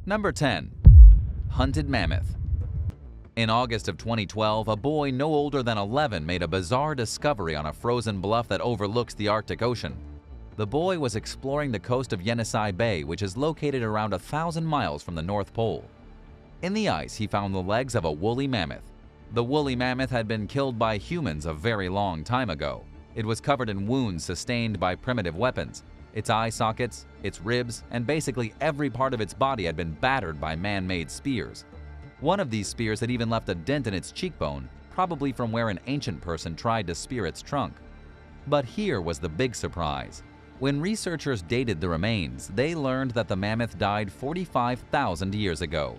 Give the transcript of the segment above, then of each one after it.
Number 10. Hunted Mammoth. In August of 2012, a boy no older than 11 made a bizarre discovery on a frozen bluff that overlooks the Arctic Ocean. The boy was exploring the coast of Yenisei Bay, which is located around 1,000 miles from the North Pole. In the ice, he found the legs of a woolly mammoth. The woolly mammoth had been killed by humans a very long time ago. It was covered in wounds sustained by primitive weapons. Its eye sockets, its ribs, and basically every part of its body had been battered by man-made spears. One of these spears had even left a dent in its cheekbone, probably from where an ancient person tried to spear its trunk. But here was the big surprise. When researchers dated the remains, they learned that the mammoth died 45,000 years ago.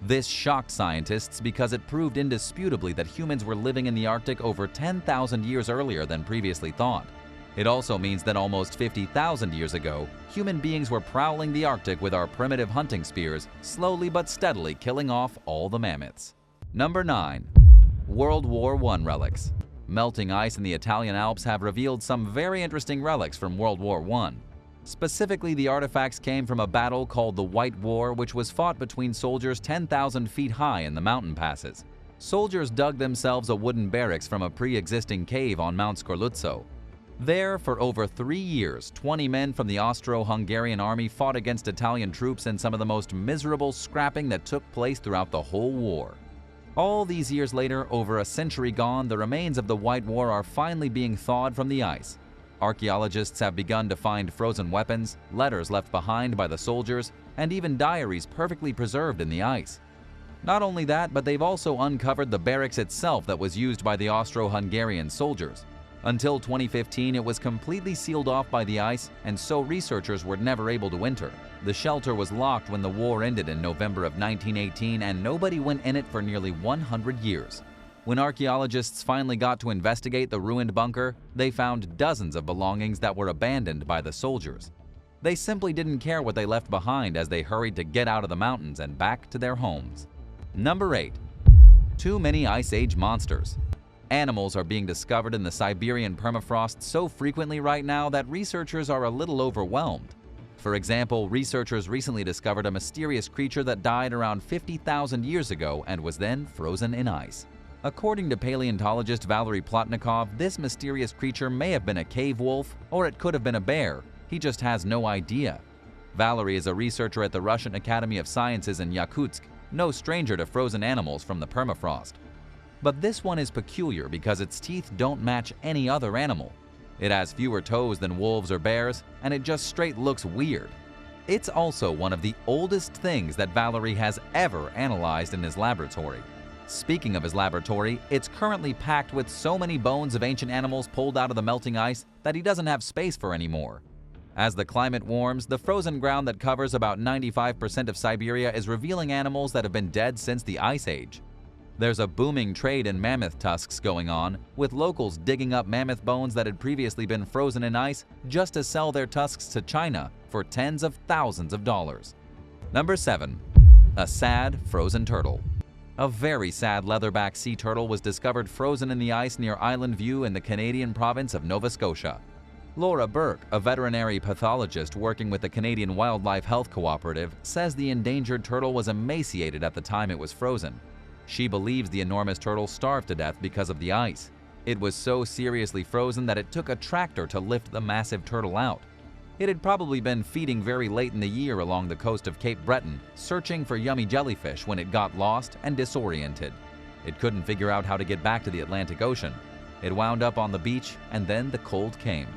This shocked scientists because it proved indisputably that humans were living in the Arctic over 10,000 years earlier than previously thought. It also means that almost 50,000 years ago, human beings were prowling the Arctic with our primitive hunting spears, slowly but steadily killing off all the mammoths. Number 9. World War I relics. Melting ice in the Italian Alps have revealed some very interesting relics from World War I. Specifically, the artifacts came from a battle called the White War, which was fought between soldiers 10,000 feet high in the mountain passes. Soldiers dug themselves a wooden barracks from a pre-existing cave on Mount Scorluzzo. There, for over 3 years, 20 men from the Austro-Hungarian army fought against Italian troops in some of the most miserable scrapping that took place throughout the whole war. All these years later, over a century gone, the remains of the White War are finally being thawed from the ice. Archaeologists have begun to find frozen weapons, letters left behind by the soldiers, and even diaries perfectly preserved in the ice. Not only that, but they've also uncovered the barracks itself that was used by the Austro-Hungarian soldiers. Until 2015, it was completely sealed off by the ice, and so researchers were never able to enter. The shelter was locked when the war ended in November of 1918, and nobody went in it for nearly 100 years. When archaeologists finally got to investigate the ruined bunker, they found dozens of belongings that were abandoned by the soldiers. They simply didn't care what they left behind as they hurried to get out of the mountains and back to their homes. Number 8. Too many Ice Age monsters. Animals are being discovered in the Siberian permafrost so frequently right now that researchers are a little overwhelmed. For example, researchers recently discovered a mysterious creature that died around 50,000 years ago and was then frozen in ice. According to paleontologist Valery Plotnikov, this mysterious creature may have been a cave wolf, or it could have been a bear. He just has no idea. Valery is a researcher at the Russian Academy of Sciences in Yakutsk, no stranger to frozen animals from the permafrost. But this one is peculiar because its teeth don't match any other animal. It has fewer toes than wolves or bears, and it just straight looks weird. It's also one of the oldest things that Valery has ever analyzed in his laboratory. Speaking of his laboratory, it's currently packed with so many bones of ancient animals pulled out of the melting ice that he doesn't have space for anymore. As the climate warms, the frozen ground that covers about 95% of Siberia is revealing animals that have been dead since the Ice Age. There's a booming trade in mammoth tusks going on, with locals digging up mammoth bones that had previously been frozen in ice just to sell their tusks to China for tens of thousands of dollars. Number 7. A sad frozen turtle. A very sad leatherback sea turtle was discovered frozen in the ice near Island View in the Canadian province of Nova Scotia. Laura Burke, a veterinary pathologist working with the Canadian Wildlife Health Cooperative, says the endangered turtle was emaciated at the time it was frozen. She believes the enormous turtle starved to death because of the ice. It was so seriously frozen that it took a tractor to lift the massive turtle out. It had probably been feeding very late in the year along the coast of Cape Breton, searching for yummy jellyfish when it got lost and disoriented. It couldn't figure out how to get back to the Atlantic Ocean. It wound up on the beach, and then the cold came.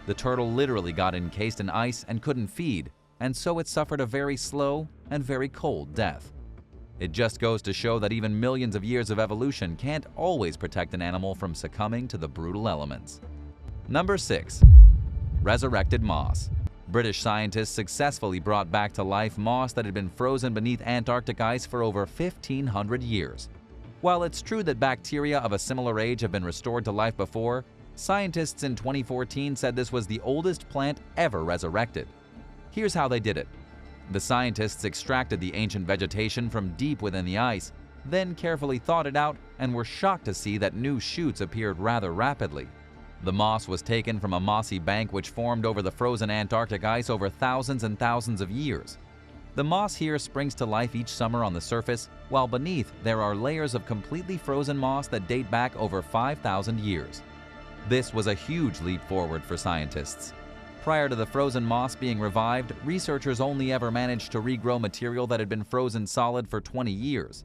The turtle literally got encased in ice and couldn't feed, and so it suffered a very slow and very cold death. It just goes to show that even millions of years of evolution can't always protect an animal from succumbing to the brutal elements. Number 6. Resurrected moss. British scientists successfully brought back to life moss that had been frozen beneath Antarctic ice for over 1,500 years. While it's true that bacteria of a similar age have been restored to life before, scientists in 2014 said this was the oldest plant ever resurrected. Here's how they did it. The scientists extracted the ancient vegetation from deep within the ice, then carefully thawed it out and were shocked to see that new shoots appeared rather rapidly. The moss was taken from a mossy bank which formed over the frozen Antarctic ice over thousands and thousands of years. The moss here springs to life each summer on the surface, while beneath there are layers of completely frozen moss that date back over 5,000 years. This was a huge leap forward for scientists. Prior to the frozen moss being revived, researchers only ever managed to regrow material that had been frozen solid for 20 years.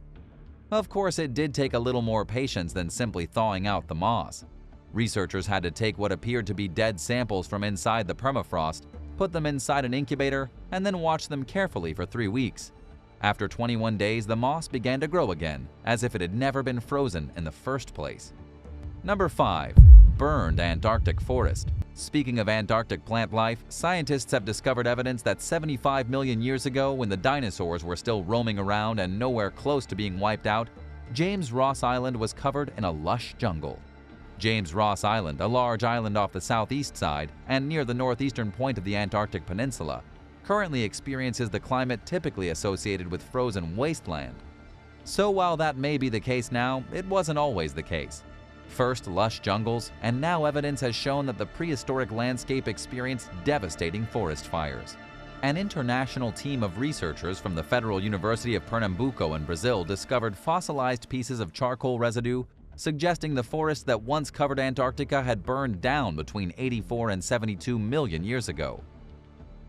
Of course, it did take a little more patience than simply thawing out the moss. Researchers had to take what appeared to be dead samples from inside the permafrost, put them inside an incubator, and then watch them carefully for 3 weeks. After 21 days, the moss began to grow again, as if it had never been frozen in the first place. Number 5. Burned Antarctic forest. Speaking of Antarctic plant life, scientists have discovered evidence that 75 million years ago, when the dinosaurs were still roaming around and nowhere close to being wiped out, James Ross Island was covered in a lush jungle. James Ross Island, a large island off the southeast side and near the northeastern point of the Antarctic Peninsula, currently experiences the climate typically associated with frozen wasteland. So while that may be the case now, it wasn't always the case. First lush jungles, and now evidence has shown that the prehistoric landscape experienced devastating forest fires. An international team of researchers from the Federal University of Pernambuco in Brazil discovered fossilized pieces of charcoal residue, suggesting the forest that once covered Antarctica had burned down between 84 and 72 million years ago.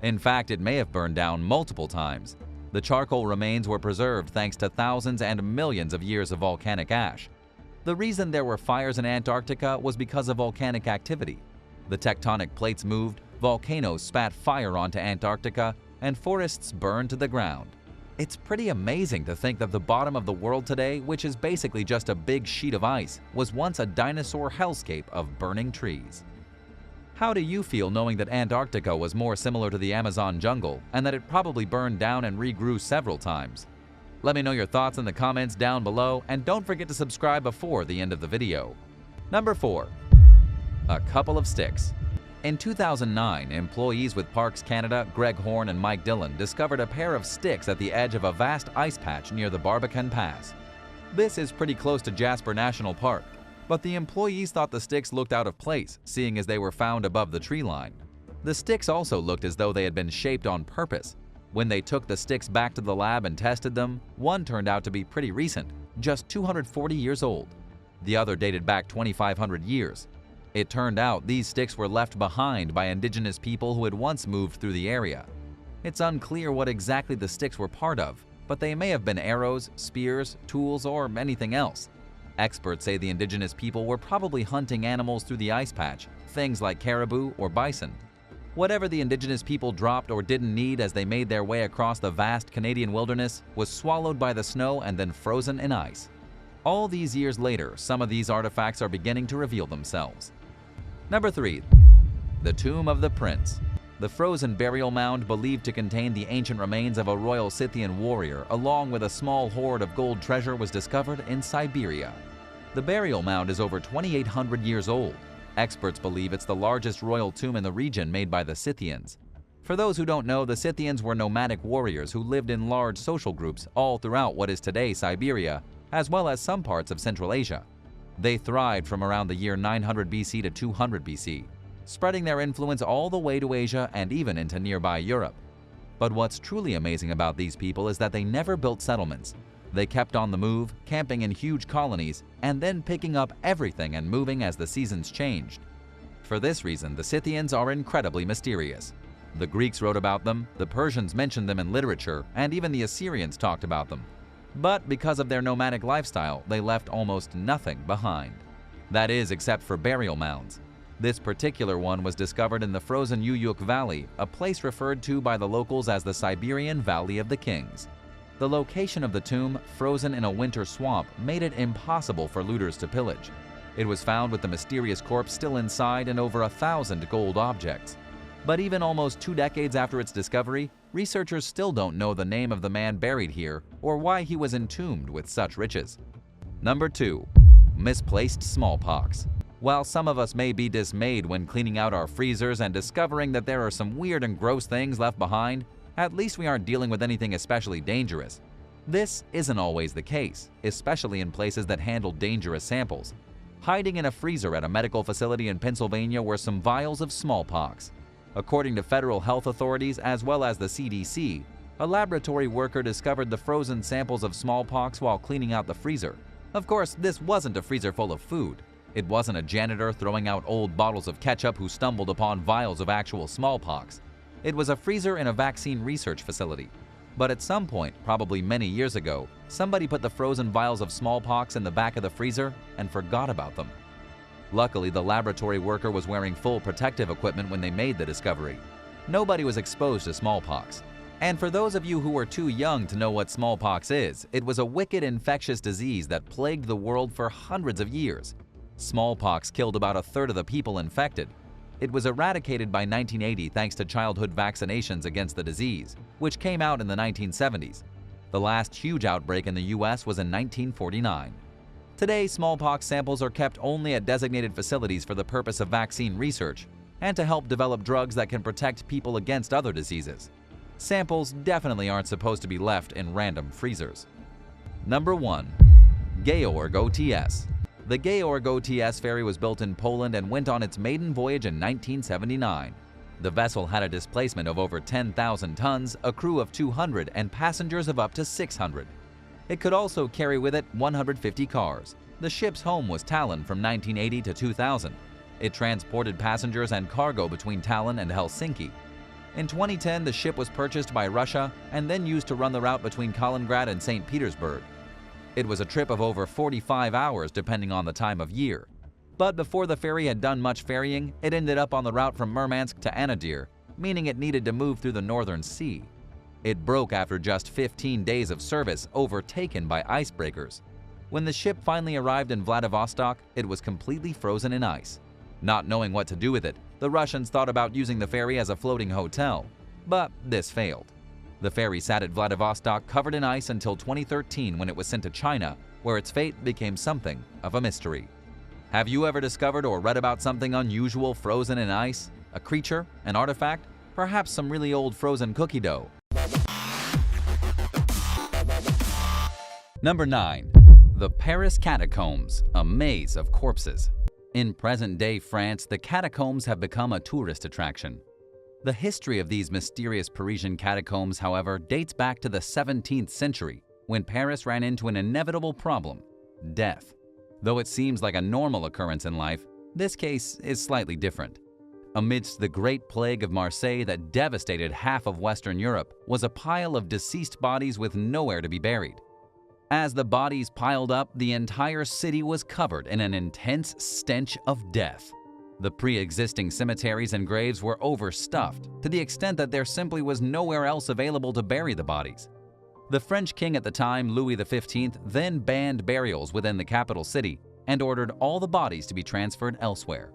In fact, it may have burned down multiple times. The charcoal remains were preserved thanks to thousands and millions of years of volcanic ash. The reason there were fires in Antarctica was because of volcanic activity. The tectonic plates moved, volcanoes spat fire onto Antarctica, and forests burned to the ground. It's pretty amazing to think that the bottom of the world today, which is basically just a big sheet of ice, was once a dinosaur hellscape of burning trees. How do you feel knowing that Antarctica was more similar to the Amazon jungle and that it probably burned down and regrew several times? Let me know your thoughts in the comments down below, and don't forget to subscribe before the end of the video. Number 4. A couple of sticks. In 2009, employees with Parks Canada, Greg Horn and Mike Dillon discovered a pair of sticks at the edge of a vast ice patch near the Barbican Pass. This is pretty close to Jasper National Park, but the employees thought the sticks looked out of place, seeing as they were found above the tree line. The sticks also looked as though they had been shaped on purpose. When they took the sticks back to the lab and tested them, one turned out to be pretty recent, just 240 years old. The other dated back 2,500 years. It turned out these sticks were left behind by indigenous people who had once moved through the area. It's unclear what exactly the sticks were part of, but they may have been arrows, spears, tools, or anything else. Experts say the indigenous people were probably hunting animals through the ice patch, things like caribou or bison. Whatever the indigenous people dropped or didn't need as they made their way across the vast Canadian wilderness was swallowed by the snow and then frozen in ice. All these years later, some of these artifacts are beginning to reveal themselves. Number 3. The Tomb of the Prince. The frozen burial mound believed to contain the ancient remains of a royal Scythian warrior along with a small hoard of gold treasure was discovered in Siberia. The burial mound is over 2,800 years old. Experts believe it's the largest royal tomb in the region made by the Scythians. For those who don't know, the Scythians were nomadic warriors who lived in large social groups all throughout what is today Siberia, as well as some parts of Central Asia. They thrived from around the year 900 BC to 200 BC, spreading their influence all the way to Asia and even into nearby Europe. But what's truly amazing about these people is that they never built settlements. They kept on the move, camping in huge colonies, and then picking up everything and moving as the seasons changed. For this reason, the Scythians are incredibly mysterious. The Greeks wrote about them, the Persians mentioned them in literature, and even the Assyrians talked about them. But because of their nomadic lifestyle, they left almost nothing behind. That is, except for burial mounds. This particular one was discovered in the frozen Uyuk Valley, a place referred to by the locals as the Siberian Valley of the Kings. The location of the tomb, frozen in a winter swamp, made it impossible for looters to pillage. It was found with the mysterious corpse still inside and over 1,000 gold objects. But even almost 2 decades after its discovery, researchers still don't know the name of the man buried here or why he was entombed with such riches. Number 2. Misplaced smallpox. While some of us may be dismayed when cleaning out our freezers and discovering that there are some weird and gross things left behind, at least we aren't dealing with anything especially dangerous. This isn't always the case, especially in places that handle dangerous samples. Hiding in a freezer at a medical facility in Pennsylvania were some vials of smallpox. According to federal health authorities as well as the CDC, A laboratory worker discovered the frozen samples of smallpox while cleaning out the freezer. Of course, this wasn't a freezer full of food. It wasn't a janitor throwing out old bottles of ketchup who stumbled upon vials of actual smallpox. It was a freezer in a vaccine research facility. But at some point, probably many years ago, somebody put the frozen vials of smallpox in the back of the freezer and forgot about them. Luckily, the laboratory worker was wearing full protective equipment when they made the discovery. Nobody was exposed to smallpox. And for those of you who are too young to know what smallpox is, it was a wicked infectious disease that plagued the world for hundreds of years. Smallpox killed about a third of the people infected. It was eradicated by 1980 thanks to childhood vaccinations against the disease, which came out in the 1970s. The last huge outbreak in the US was in 1949. Today, smallpox samples are kept only at designated facilities for the purpose of vaccine research and to help develop drugs that can protect people against other diseases. Samples definitely aren't supposed to be left in random freezers. Number 1. Georg OTS. The Georg OTS ferry was built in Poland and went on its maiden voyage in 1979. The vessel had a displacement of over 10,000 tons, a crew of 200, and passengers of up to 600. It could also carry with it 150 cars. The ship's home was Tallinn from 1980 to 2000. It transported passengers and cargo between Tallinn and Helsinki. In 2010, the ship was purchased by Russia and then used to run the route between Kaliningrad and St. Petersburg. It was a trip of over 45 hours depending on the time of year. But before the ferry had done much ferrying, it ended up on the route from Murmansk to Anadyr, meaning it needed to move through the Northern Sea. It broke after just 15 days of service, overtaken by icebreakers. When the ship finally arrived in Vladivostok, it was completely frozen in ice. Not knowing what to do with it, the Russians thought about using the ferry as a floating hotel, but this failed. The ferry sat at Vladivostok covered in ice until 2013 when it was sent to China, where its fate became something of a mystery. Have you ever discovered or read about something unusual frozen in ice? A creature? An artifact? Perhaps some really old frozen cookie dough? Number 9. The Paris Catacombs, a maze of corpses. In present-day France, the catacombs have become a tourist attraction. The history of these mysterious Parisian catacombs, however, dates back to the 17th century, when Paris ran into an inevitable problem: death. Though it seems like a normal occurrence in life, this case is slightly different. Amidst the Great Plague of Marseille that devastated half of Western Europe was a pile of deceased bodies with nowhere to be buried. As the bodies piled up, the entire city was covered in an intense stench of death. The pre-existing cemeteries and graves were overstuffed, to the extent that there simply was nowhere else available to bury the bodies. The French king at the time, Louis XV, then banned burials within the capital city and ordered all the bodies to be transferred elsewhere.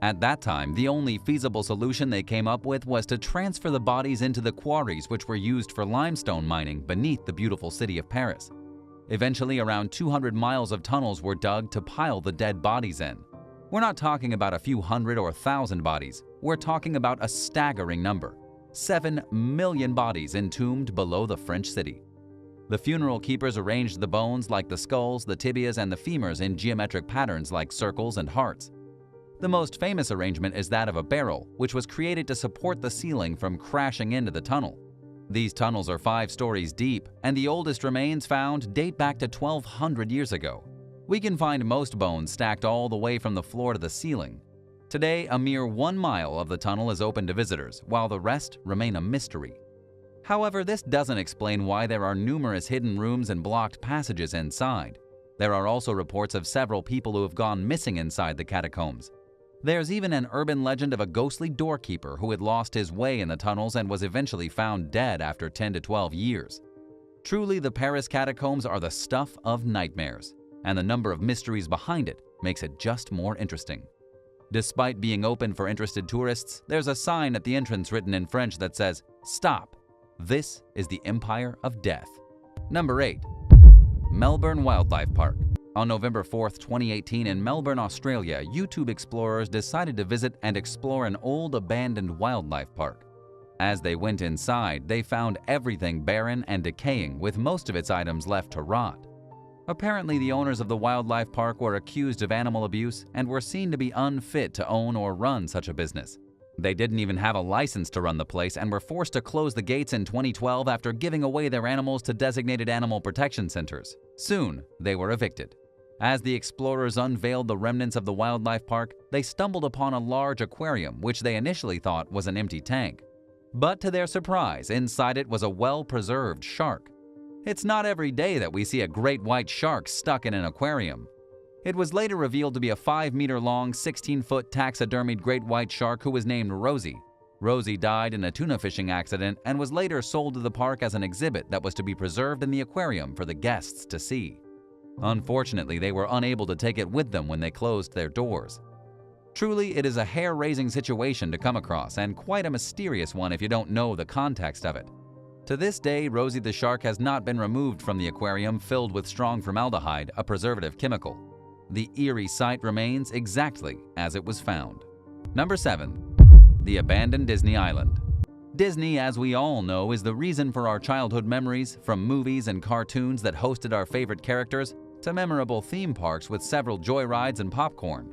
At that time, the only feasible solution they came up with was to transfer the bodies into the quarries which were used for limestone mining beneath the beautiful city of Paris. Eventually, around 200 miles of tunnels were dug to pile the dead bodies in. We're not talking about a few hundred or 1,000 bodies. We're talking about a staggering number: 7 million bodies entombed below the French city. The funeral keepers arranged the bones like the skulls, the tibias, and the femurs in geometric patterns like circles and hearts. The most famous arrangement is that of a barrel, which was created to support the ceiling from crashing into the tunnel. These tunnels are 5 stories deep, and the oldest remains found date back to 1,200 years ago. We can find most bones stacked all the way from the floor to the ceiling. Today, a mere 1 mile of the tunnel is open to visitors, while the rest remain a mystery. However, this doesn't explain why there are numerous hidden rooms and blocked passages inside. There are also reports of several people who have gone missing inside the catacombs. There's even an urban legend of a ghostly doorkeeper who had lost his way in the tunnels and was eventually found dead after 10 to 12 years. Truly, the Paris catacombs are the stuff of nightmares, and the number of mysteries behind it makes it just more interesting. Despite being open for interested tourists, there's a sign at the entrance written in French that says, "Stop! This is the Empire of Death." Number 8. Melbourne Wildlife Park. On November 4, 2018, in Melbourne, Australia, YouTube explorers decided to visit and explore an old abandoned wildlife park. As they went inside, they found everything barren and decaying, with most of its items left to rot. Apparently, the owners of the wildlife park were accused of animal abuse and were seen to be unfit to own or run such a business. They didn't even have a license to run the place and were forced to close the gates in 2012 after giving away their animals to designated animal protection centers. Soon, they were evicted. As the explorers unveiled the remnants of the wildlife park, they stumbled upon a large aquarium which they initially thought was an empty tank. But to their surprise, inside it was a well-preserved shark. It's not every day that we see a great white shark stuck in an aquarium. It was later revealed to be a 5-meter-long, 16-foot taxidermied great white shark who was named Rosie. Rosie died in a tuna fishing accident and was later sold to the park as an exhibit that was to be preserved in the aquarium for the guests to see. Unfortunately, they were unable to take it with them when they closed their doors. Truly, it is a hair-raising situation to come across, and quite a mysterious one if you don't know the context of it. To this day, Rosie the shark has not been removed from the aquarium filled with strong formaldehyde, a preservative chemical. The eerie site remains exactly as it was found. Number 7. The abandoned Disney Island. Disney, as we all know, is the reason for our childhood memories, from movies and cartoons that hosted our favorite characters to memorable theme parks with several joyrides and popcorn.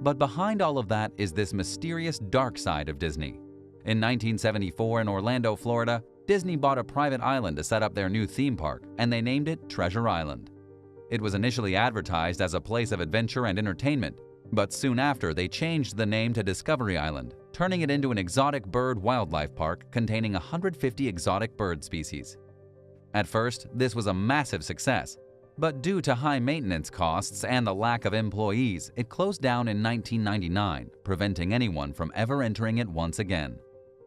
But behind all of that is this mysterious dark side of Disney. In 1974 in Orlando, Florida, Disney bought a private island to set up their new theme park, and they named it Treasure Island. It was initially advertised as a place of adventure and entertainment, but soon after they changed the name to Discovery Island, turning it into an exotic bird wildlife park containing 150 exotic bird species. At first, this was a massive success, but due to high maintenance costs and the lack of employees, it closed down in 1999, preventing anyone from ever entering it once again.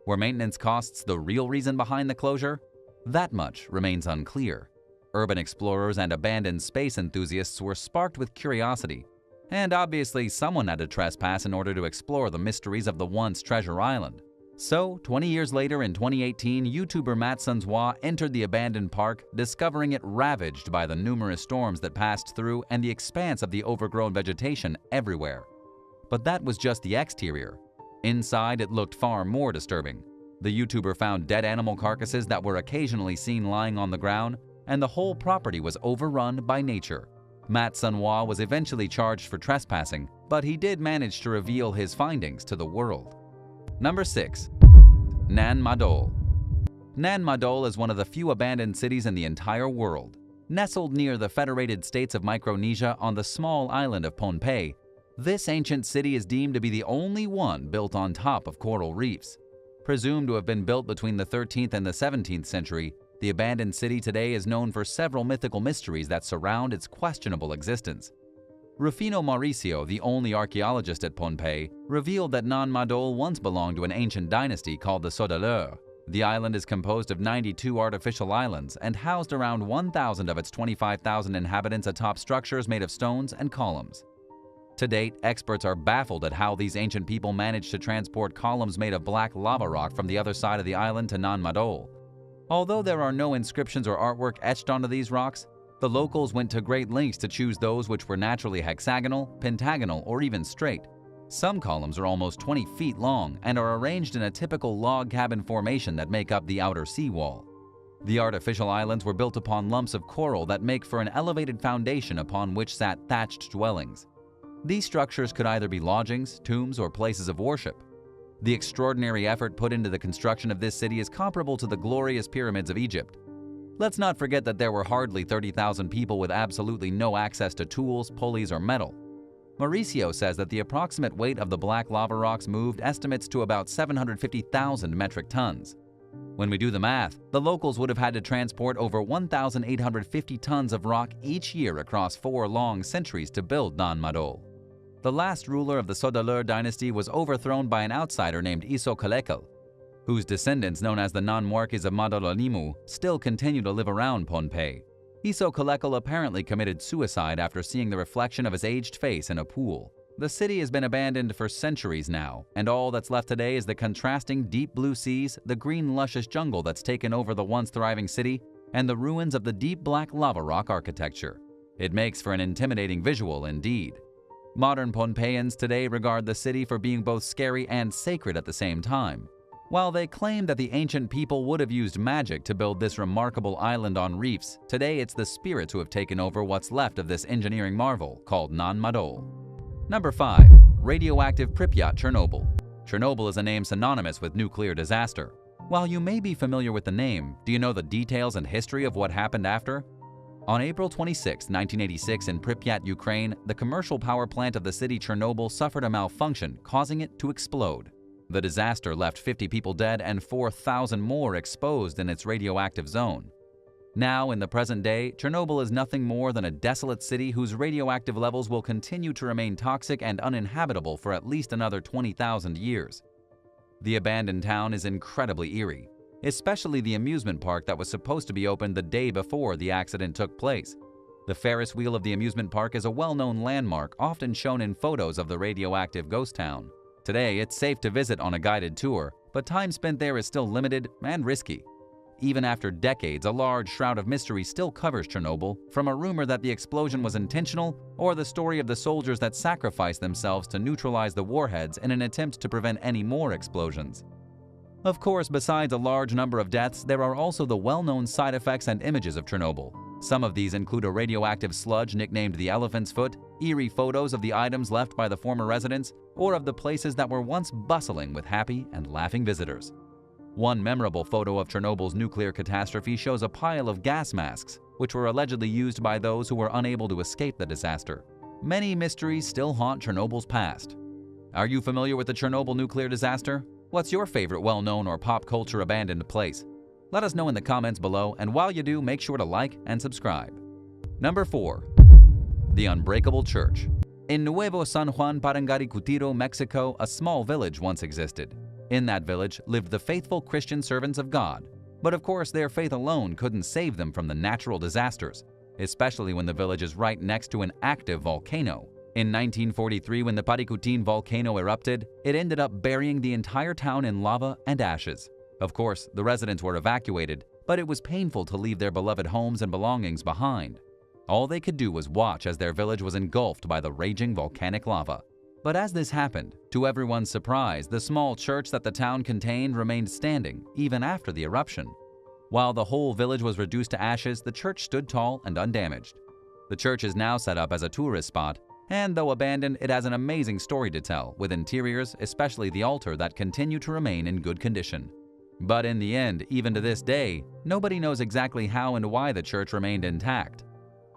Were maintenance costs the real reason behind the closure? That much remains unclear. Urban explorers and abandoned space enthusiasts were sparked with curiosity, and obviously someone had to trespass in order to explore the mysteries of the once Treasure Island. So, 20 years later in 2018, YouTuber Matt Sunzwa entered the abandoned park, discovering it ravaged by the numerous storms that passed through and the expanse of the overgrown vegetation everywhere. But that was just the exterior. Inside, it looked far more disturbing. The YouTuber found dead animal carcasses that were occasionally seen lying on the ground, and the whole property was overrun by nature. Matt Sunwa was eventually charged for trespassing, but he did manage to reveal his findings to the world. Number 6. Nan Madol. Nan Madol is one of the few abandoned cities in the entire world. Nestled near the Federated States of Micronesia on the small island of Pohnpei, this ancient city is deemed to be the only one built on top of coral reefs. Presumed to have been built between the 13th and the 17th century, the abandoned city today is known for several mythical mysteries that surround its questionable existence. Rufino Mauricio, the only archaeologist at Pohnpei, revealed that Nan Madol once belonged to an ancient dynasty called the Sodaleur. The island is composed of 92 artificial islands and housed around 1,000 of its 25,000 inhabitants atop structures made of stones and columns. To date, experts are baffled at how these ancient people managed to transport columns made of black lava rock from the other side of the island to Nan Madol. Although there are no inscriptions or artwork etched onto these rocks, the locals went to great lengths to choose those which were naturally hexagonal, pentagonal, or even straight. Some columns are almost 20 feet long and are arranged in a typical log cabin formation that make up the outer seawall. The artificial islands were built upon lumps of coral that make for an elevated foundation upon which sat thatched dwellings. These structures could either be lodgings, tombs, or places of worship. The extraordinary effort put into the construction of this city is comparable to the glorious pyramids of Egypt. Let's not forget that there were hardly 30,000 people with absolutely no access to tools, pulleys, or metal. Mauricio says that the approximate weight of the black lava rocks moved estimates to about 750,000 metric tons. When we do the math, the locals would have had to transport over 1,850 tons of rock each year across 4 long centuries to build Nan Madol. The last ruler of the Sodaleur dynasty was overthrown by an outsider named Iso-Kalekal, whose descendants, known as the Nan-Muarkes of Madolalimu, still continue to live around Pohnpei. Iso-Kalekal apparently committed suicide after seeing the reflection of his aged face in a pool. The city has been abandoned for centuries now, and all that's left today is the contrasting deep blue seas, the green luscious jungle that's taken over the once thriving city, and the ruins of the deep black lava rock architecture. It makes for an intimidating visual indeed. Modern Pohnpeians today regard the city for being both scary and sacred at the same time. While they claim that the ancient people would have used magic to build this remarkable island on reefs, today it's the spirits who have taken over what's left of this engineering marvel called Nan Madol. Number 5. Radioactive Chernobyl. Chernobyl is a name synonymous with nuclear disaster. While you may be familiar with the name, do you know the details and history of what happened after? On April 26, 1986 in Pripyat, Ukraine, the commercial power plant of the city Chernobyl suffered a malfunction, causing it to explode. The disaster left 50 people dead and 4,000 more exposed in its radioactive zone. Now, in the present day, Chernobyl is nothing more than a desolate city whose radioactive levels will continue to remain toxic and uninhabitable for at least another 20,000 years. The abandoned town is incredibly eerie, especially the amusement park that was supposed to be opened the day before the accident took place. The Ferris wheel of the amusement park is a well-known landmark often shown in photos of the radioactive ghost town. Today, it's safe to visit on a guided tour, but time spent there is still limited and risky. Even after decades, a large shroud of mystery still covers Chernobyl, from a rumor that the explosion was intentional or the story of the soldiers that sacrificed themselves to neutralize the warheads in an attempt to prevent any more explosions. Of course, besides a large number of deaths, there are also the well-known side effects and images of Chernobyl. Some of these include a radioactive sludge nicknamed the elephant's foot, eerie photos of the items left by the former residents, or of the places that were once bustling with happy and laughing visitors. One memorable photo of Chernobyl's nuclear catastrophe shows a pile of gas masks, which were allegedly used by those who were unable to escape the disaster. Many mysteries still haunt Chernobyl's past. Are you familiar with the Chernobyl nuclear disaster? What's your favorite well-known or pop culture abandoned place? Let us know in the comments below, and while you do, make sure to like and subscribe. Number 4. The Unbreakable Church. In Nuevo San Juan Parangaricutiro, Mexico, a small village once existed. In that village lived the faithful Christian servants of God. But of course, their faith alone couldn't save them from the natural disasters, especially when the village is right next to an active volcano. In 1943, when the Paricutin volcano erupted, it ended up burying the entire town in lava and ashes. Of course, the residents were evacuated, but it was painful to leave their beloved homes and belongings behind. All they could do was watch as their village was engulfed by the raging volcanic lava. But as this happened, to everyone's surprise, the small church that the town contained remained standing, even after the eruption. While the whole village was reduced to ashes, the church stood tall and undamaged. The church is now set up as a tourist spot, and though abandoned, it has an amazing story to tell, with interiors, especially the altar, that continue to remain in good condition. But in the end, even to this day, nobody knows exactly how and why the church remained intact.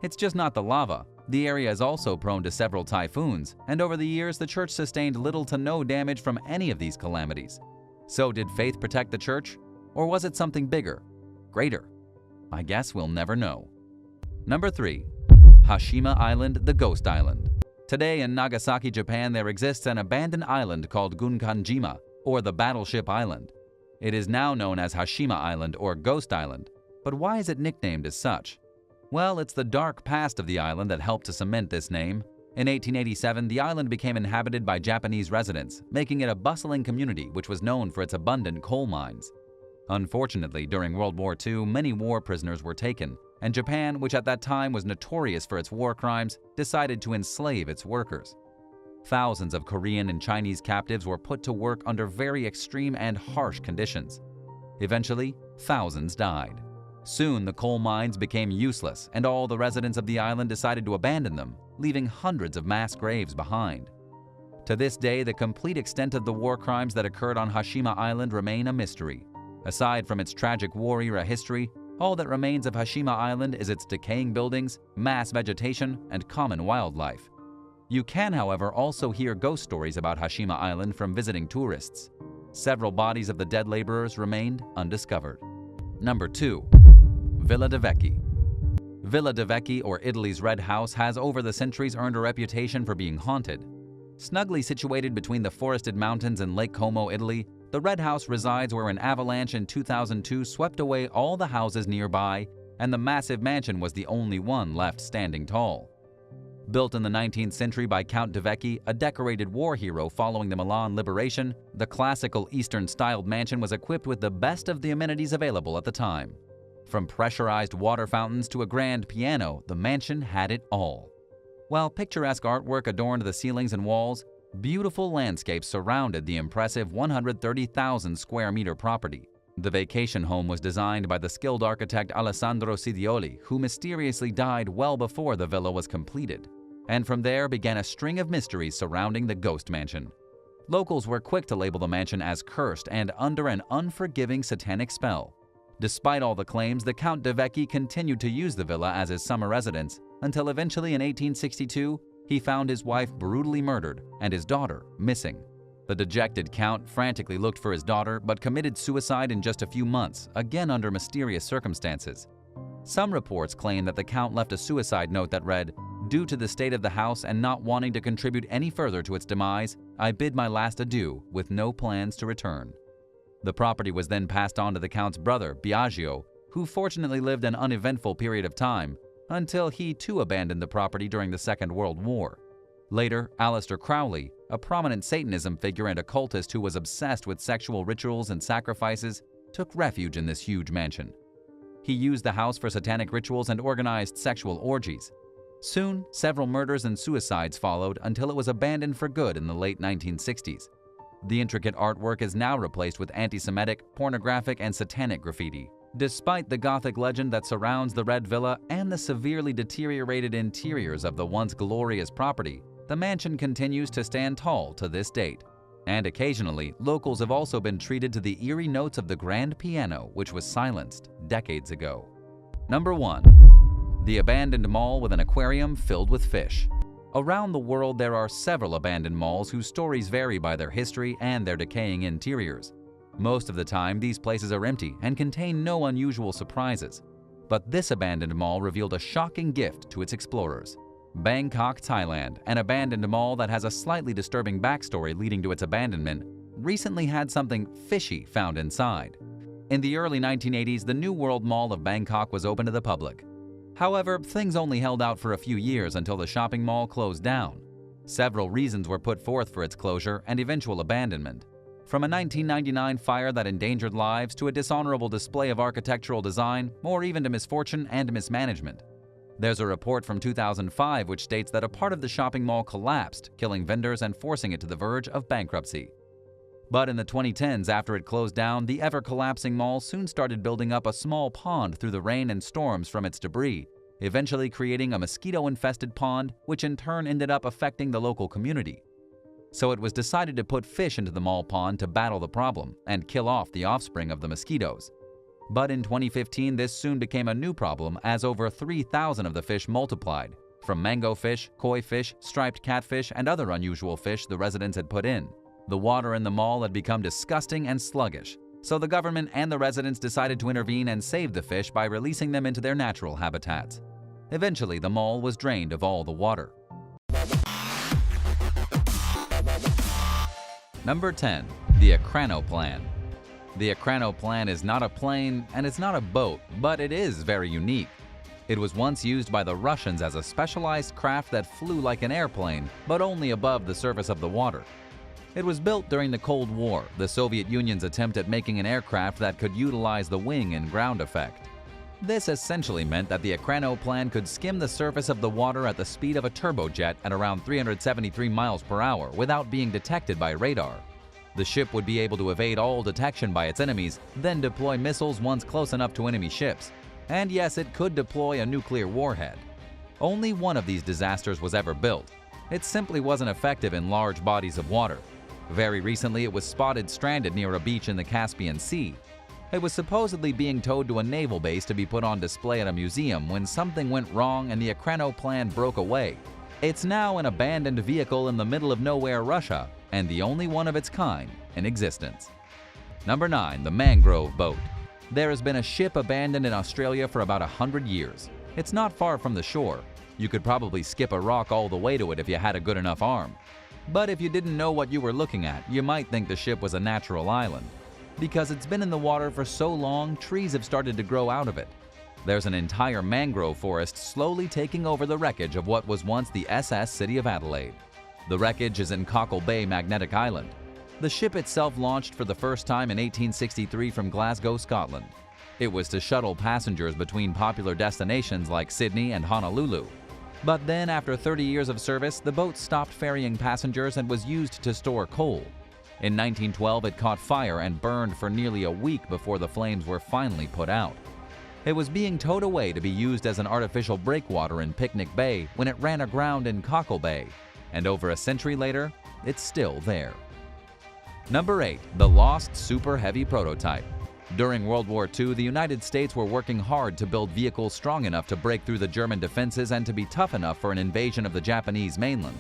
It's just not the lava. The area is also prone to several typhoons, and over the years the church sustained little to no damage from any of these calamities. So did faith protect the church? Or was it something bigger, greater? I guess we'll never know. Number 3. Hashima Island, the Ghost Island. Today in Nagasaki, Japan, there exists an abandoned island called Gunkanjima, or the Battleship Island. It is now known as Hashima Island or Ghost Island. But why is it nicknamed as such? Well, it's the dark past of the island that helped to cement this name. In 1887, the island became inhabited by Japanese residents, making it a bustling community which was known for its abundant coal mines. Unfortunately, during World War II, many war prisoners were taken, and Japan, which at that time was notorious for its war crimes, decided to enslave its workers. Thousands of Korean and Chinese captives were put to work under very extreme and harsh conditions. Eventually, thousands died. Soon, the coal mines became useless, and all the residents of the island decided to abandon them, leaving hundreds of mass graves behind. To this day, the complete extent of the war crimes that occurred on Hashima Island remain a mystery. Aside from its tragic war-era history, all that remains of Hashima Island is its decaying buildings, mass vegetation, and common wildlife. You can, however, also hear ghost stories about Hashima Island from visiting tourists. Several bodies of the dead laborers remained undiscovered. Number 2. Villa de Vecchi. Villa de Vecchi, or Italy's Red House, has over the centuries earned a reputation for being haunted. Snugly situated between the forested mountains and Lake Como, Italy, the Red House resides where an avalanche in 2002 swept away all the houses nearby, and the massive mansion was the only one left standing tall. Built in the 19th century by Count de Vecchi, a decorated war hero following the Milan liberation, the classical Eastern-styled mansion was equipped with the best of the amenities available at the time. From pressurized water fountains to a grand piano, the mansion had it all. While picturesque artwork adorned the ceilings and walls, beautiful landscapes surrounded the impressive 130,000 square meter property. The vacation home was designed by the skilled architect Alessandro Sidioli, who mysteriously died well before the villa was completed. And from there began a string of mysteries surrounding the ghost mansion. Locals were quick to label the mansion as cursed and under an unforgiving satanic spell. Despite all the claims, the Count de Vecchi continued to use the villa as his summer residence until eventually in 1862 he found his wife brutally murdered and his daughter missing. The dejected Count frantically looked for his daughter but committed suicide in just a few months, again under mysterious circumstances. Some reports claim that the Count left a suicide note that read, "Due to the state of the house and not wanting to contribute any further to its demise, I bid my last adieu with no plans to return." The property was then passed on to the Count's brother, Biagio, who fortunately lived an uneventful period of time until he too abandoned the property during the Second World War. Later, Aleister Crowley, a prominent Satanism figure and occultist who was obsessed with sexual rituals and sacrifices, took refuge in this huge mansion. He used the house for satanic rituals and organized sexual orgies. Soon, several murders and suicides followed until it was abandoned for good in the late 1960s. The intricate artwork is now replaced with anti-Semitic, pornographic, and satanic graffiti. Despite the Gothic legend that surrounds the Red Villa and the severely deteriorated interiors of the once glorious property, the mansion continues to stand tall to this date. And occasionally, locals have also been treated to the eerie notes of the grand piano, which was silenced decades ago. Number 1. The abandoned mall with an aquarium filled with fish. Around the world, there are several abandoned malls whose stories vary by their history and their decaying interiors. Most of the time, these places are empty and contain no unusual surprises. But this abandoned mall revealed a shocking gift to its explorers. Bangkok, Thailand, an abandoned mall that has a slightly disturbing backstory leading to its abandonment, recently had something fishy found inside. In the early 1980s, the New World Mall of Bangkok was open to the public. However, things only held out for a few years until the shopping mall closed down. Several reasons were put forth for its closure and eventual abandonment. From a 1999 fire that endangered lives to a dishonorable display of architectural design, or even to misfortune and mismanagement. There's a report from 2005 which states that a part of the shopping mall collapsed, killing vendors and forcing it to the verge of bankruptcy. But in the 2010s, after it closed down, the ever-collapsing mall soon started building up a small pond through the rain and storms from its debris, eventually creating a mosquito-infested pond, which in turn ended up affecting the local community. So it was decided to put fish into the mall pond to battle the problem and kill off the offspring of the mosquitoes. But in 2015, this soon became a new problem as over 3,000 of the fish multiplied, from mango fish, koi fish, striped catfish, and other unusual fish the residents had put in. The water in the mall had become disgusting and sluggish, so the government and the residents decided to intervene and save the fish by releasing them into their natural habitats. Eventually, the mall was drained of all the water. Number 10. The Ekranoplan. The Ekranoplan is not a plane and it's not a boat, but it is very unique. It was once used by the Russians as a specialized craft that flew like an airplane, but only above the surface of the water. It was built during the Cold War, the Soviet Union's attempt at making an aircraft that could utilize the wing and ground effect. This essentially meant that the Ekranoplan could skim the surface of the water at the speed of a turbojet at around 373 miles per hour without being detected by radar. The ship would be able to evade all detection by its enemies, then deploy missiles once close enough to enemy ships. And yes, it could deploy a nuclear warhead. Only one of these disasters was ever built. It simply wasn't effective in large bodies of water. Very recently, it was spotted stranded near a beach in the Caspian Sea. It was supposedly being towed to a naval base to be put on display at a museum when something went wrong and the Ekranoplan broke away. It's now an abandoned vehicle in the middle of nowhere, Russia, and the only one of its kind in existence. Number 9. The Mangrove boat. There has been a ship abandoned in Australia for about 100 years. It's not far from the shore. You could probably skip a rock all the way to it if you had a good enough arm. But if you didn't know what you were looking at, you might think the ship was a natural island. Because it's been in the water for so long, trees have started to grow out of it. There's an entire mangrove forest slowly taking over the wreckage of what was once the SS City of Adelaide. The wreckage is in Cockle Bay, Magnetic Island. The ship itself launched for the first time in 1863 from Glasgow, Scotland. It was to shuttle passengers between popular destinations like Sydney and Honolulu. But then, after 30 years of service, the boat stopped ferrying passengers and was used to store coal. In 1912, it caught fire and burned for nearly a week before the flames were finally put out. It was being towed away to be used as an artificial breakwater in Picnic Bay when it ran aground in Cockle Bay, and over a century later, it's still there. Number 8. The Lost Super Heavy Prototype. During World War II, the United States were working hard to build vehicles strong enough to break through the German defenses and to be tough enough for an invasion of the Japanese mainland.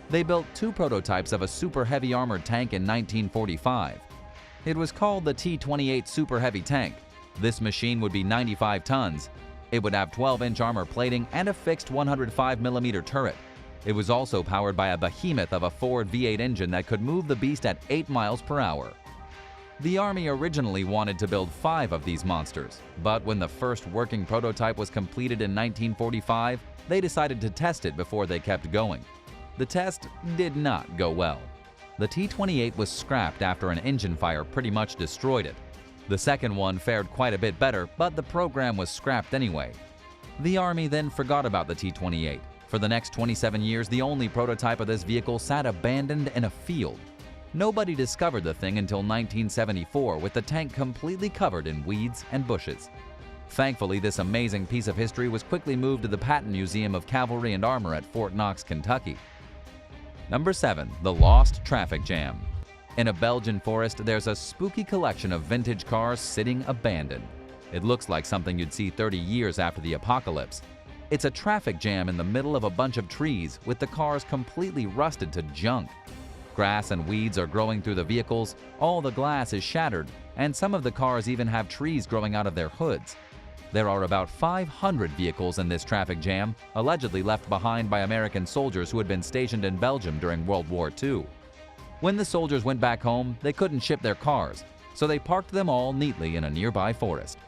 They built 2 prototypes of a super heavy armored tank in 1945. It was called the T-28 Super Heavy Tank. This machine would be 95 tons. It would have 12-inch armor plating and a fixed 105mm turret. It was also powered by a behemoth of a Ford V8 engine that could move the beast at 8 miles per hour. The Army originally wanted to build 5 of these monsters, but when the first working prototype was completed in 1945, they decided to test it before they kept going. The test did not go well. The T-28 was scrapped after an engine fire pretty much destroyed it. The second one fared quite a bit better, but the program was scrapped anyway. The Army then forgot about the T-28. For the next 27 years, the only prototype of this vehicle sat abandoned in a field. Nobody discovered the thing until 1974, with the tank completely covered in weeds and bushes. Thankfully, this amazing piece of history was quickly moved to the Patton Museum of Cavalry and Armor at Fort Knox, Kentucky. Number 7. The Lost Traffic Jam. In a Belgian forest, there's a spooky collection of vintage cars sitting abandoned. It looks like something you'd see 30 years after the apocalypse. It's a traffic jam in the middle of a bunch of trees, with the cars completely rusted to junk. Grass and weeds are growing through the vehicles, all the glass is shattered, and some of the cars even have trees growing out of their hoods. There are about 500 vehicles in this traffic jam, allegedly left behind by American soldiers who had been stationed in Belgium during World War II. When the soldiers went back home, they couldn't ship their cars, so they parked them all neatly in a nearby forest.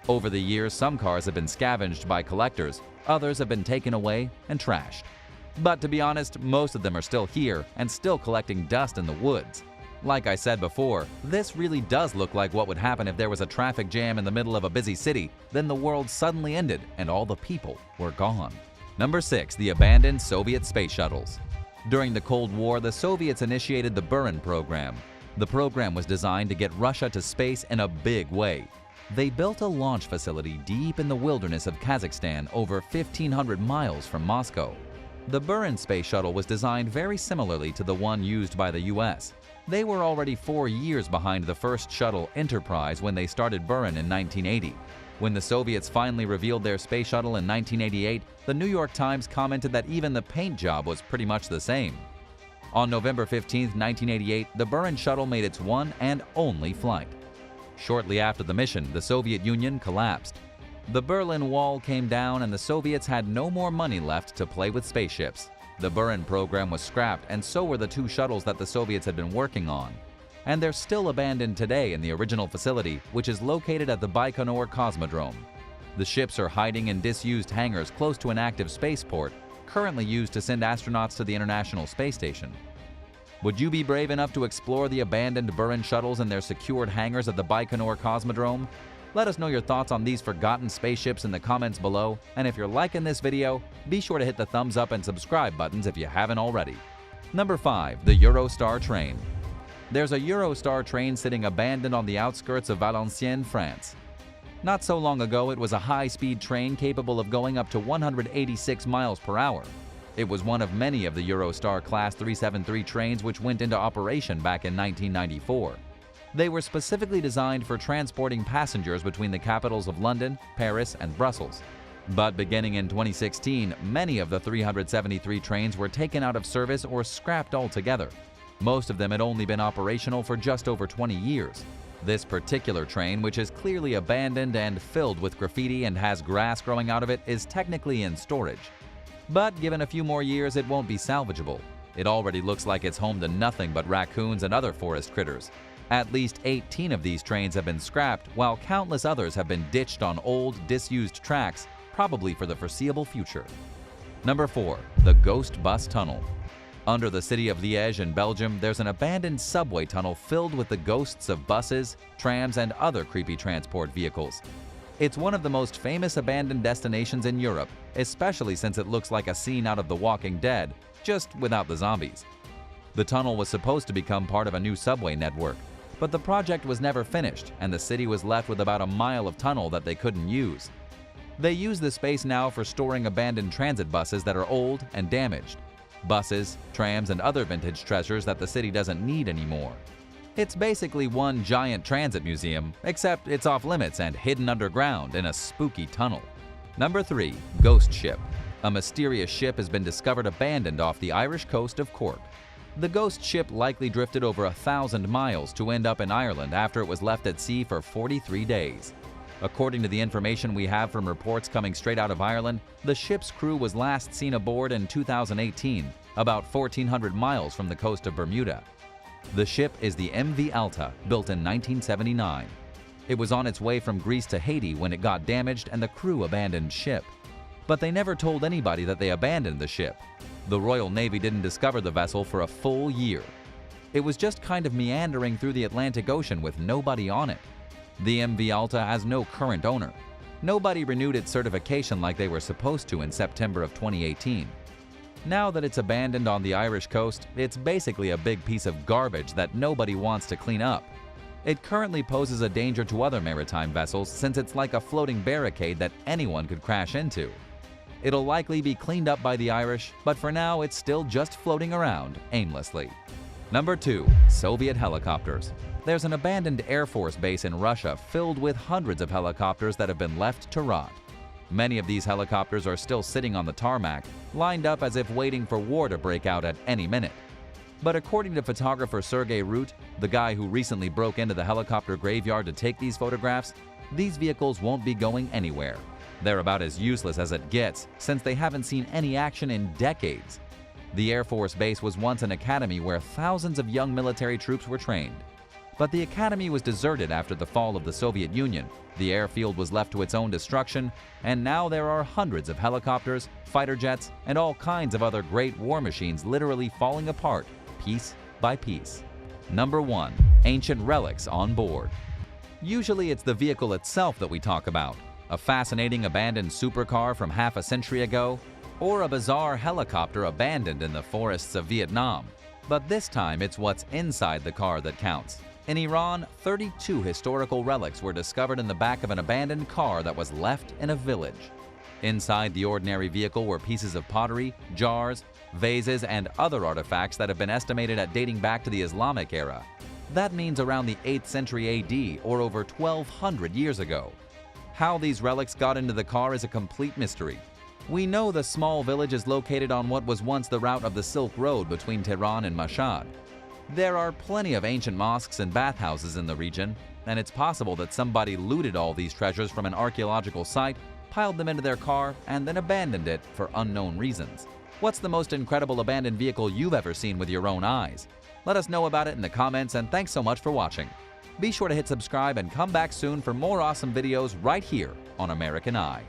Over the years, some cars have been scavenged by collectors, others have been taken away and trashed. But to be honest, most of them are still here and still collecting dust in the woods. Like I said before, this really does look like what would happen if there was a traffic jam in the middle of a busy city, then the world suddenly ended and all the people were gone. Number 6. The Abandoned Soviet Space Shuttles. During the Cold War, the Soviets initiated the Buran program. The program was designed to get Russia to space in a big way. They built a launch facility deep in the wilderness of Kazakhstan, over 1,500 miles from Moscow. The Buran space shuttle was designed very similarly to the one used by the US. They were already 4 years behind the first shuttle, Enterprise, when they started Buran in 1980. When the Soviets finally revealed their space shuttle in 1988, the New York Times commented that even the paint job was pretty much the same. On November 15, 1988, the Buran shuttle made its one and only flight. Shortly after the mission, the Soviet Union collapsed. The Berlin Wall came down and the Soviets had no more money left to play with spaceships. The Buran program was scrapped, and so were the 2 shuttles that the Soviets had been working on. And they're still abandoned today in the original facility, which is located at the Baikonur Cosmodrome. The ships are hiding in disused hangars close to an active spaceport, currently used to send astronauts to the International Space Station. Would you be brave enough to explore the abandoned Buran shuttles in their secured hangars at the Baikonur Cosmodrome? Let us know your thoughts on these forgotten spaceships in the comments below, and if you're liking this video, be sure to hit the thumbs up and subscribe buttons if you haven't already. Number 5. The Eurostar Train. There's a Eurostar train sitting abandoned on the outskirts of Valenciennes, France. Not so long ago, it was a high-speed train capable of going up to 186 miles per hour. It was one of many of the Eurostar Class 373 trains which went into operation back in 1994. They were specifically designed for transporting passengers between the capitals of London, Paris, and Brussels. But beginning in 2016, many of the 373 trains were taken out of service or scrapped altogether. Most of them had only been operational for just over 20 years. This particular train, which is clearly abandoned and filled with graffiti and has grass growing out of it, is technically in storage. But given a few more years, it won't be salvageable. It already looks like it's home to nothing but raccoons and other forest critters. At least 18 of these trains have been scrapped, while countless others have been ditched on old, disused tracks, probably for the foreseeable future. Number 4. The Ghost Bus Tunnel. Under the city of Liège in Belgium, there's an abandoned subway tunnel filled with the ghosts of buses, trams, and other creepy transport vehicles. It's one of the most famous abandoned destinations in Europe, especially since it looks like a scene out of The Walking Dead, just without the zombies. The tunnel was supposed to become part of a new subway network, but the project was never finished, and the city was left with about a mile of tunnel that they couldn't use. They use the space now for storing abandoned transit buses that are old and damaged. Buses, trams, and other vintage treasures that the city doesn't need anymore. It's basically one giant transit museum, except it's off limits and hidden underground in a spooky tunnel. Number 3. Ghost Ship. A mysterious ship has been discovered abandoned off the Irish coast of Cork. The ghost ship likely drifted over 1,000 miles to end up in Ireland after it was left at sea for 43 days. According to the information we have from reports coming straight out of Ireland, the ship's crew was last seen aboard in 2018, about 1,400 miles from the coast of Bermuda. The ship is the MV Alta, built in 1979. It was on its way from Greece to Haiti when it got damaged and the crew abandoned ship. But they never told anybody that they abandoned the ship. The Royal Navy didn't discover the vessel for a full year. It was just kind of meandering through the Atlantic Ocean with nobody on it. The MV Alta has no current owner. Nobody renewed its certification like they were supposed to in September of 2018. Now that it's abandoned on the Irish coast, it's basically a big piece of garbage that nobody wants to clean up. It currently poses a danger to other maritime vessels since it's like a floating barricade that anyone could crash into. It'll likely be cleaned up by the Irish, but for now it's still just floating around aimlessly. Number 2. Soviet helicopters. There's an abandoned Air Force base in Russia filled with hundreds of helicopters that have been left to rot. Many of these helicopters are still sitting on the tarmac, lined up as if waiting for war to break out at any minute. But according to photographer Sergei Root, the guy who recently broke into the helicopter graveyard to take these photographs, these vehicles won't be going anywhere. They're about as useless as it gets, since they haven't seen any action in decades. The Air Force Base was once an academy where thousands of young military troops were trained. But the academy was deserted after the fall of the Soviet Union, the airfield was left to its own destruction, and now there are hundreds of helicopters, fighter jets, and all kinds of other great war machines literally falling apart, piece by piece. Number 1. Ancient relics on board. Usually it's the vehicle itself that we talk about. A fascinating abandoned supercar from half a century ago, or a bizarre helicopter abandoned in the forests of Vietnam. But this time it's what's inside the car that counts. In Iran, 32 historical relics were discovered in the back of an abandoned car that was left in a village. Inside the ordinary vehicle were pieces of pottery, jars, vases, and other artifacts that have been estimated at dating back to the Islamic era. That means around the 8th century AD, or over 1,200 years ago. How these relics got into the car is a complete mystery. We know the small village is located on what was once the route of the Silk Road between Tehran and Mashhad. There are plenty of ancient mosques and bathhouses in the region, and it's possible that somebody looted all these treasures from an archaeological site, piled them into their car, and then abandoned it for unknown reasons. What's the most incredible abandoned vehicle you've ever seen with your own eyes? Let us know about it in the comments, and thanks so much for watching. Be sure to hit subscribe and come back soon for more awesome videos right here on American Eye.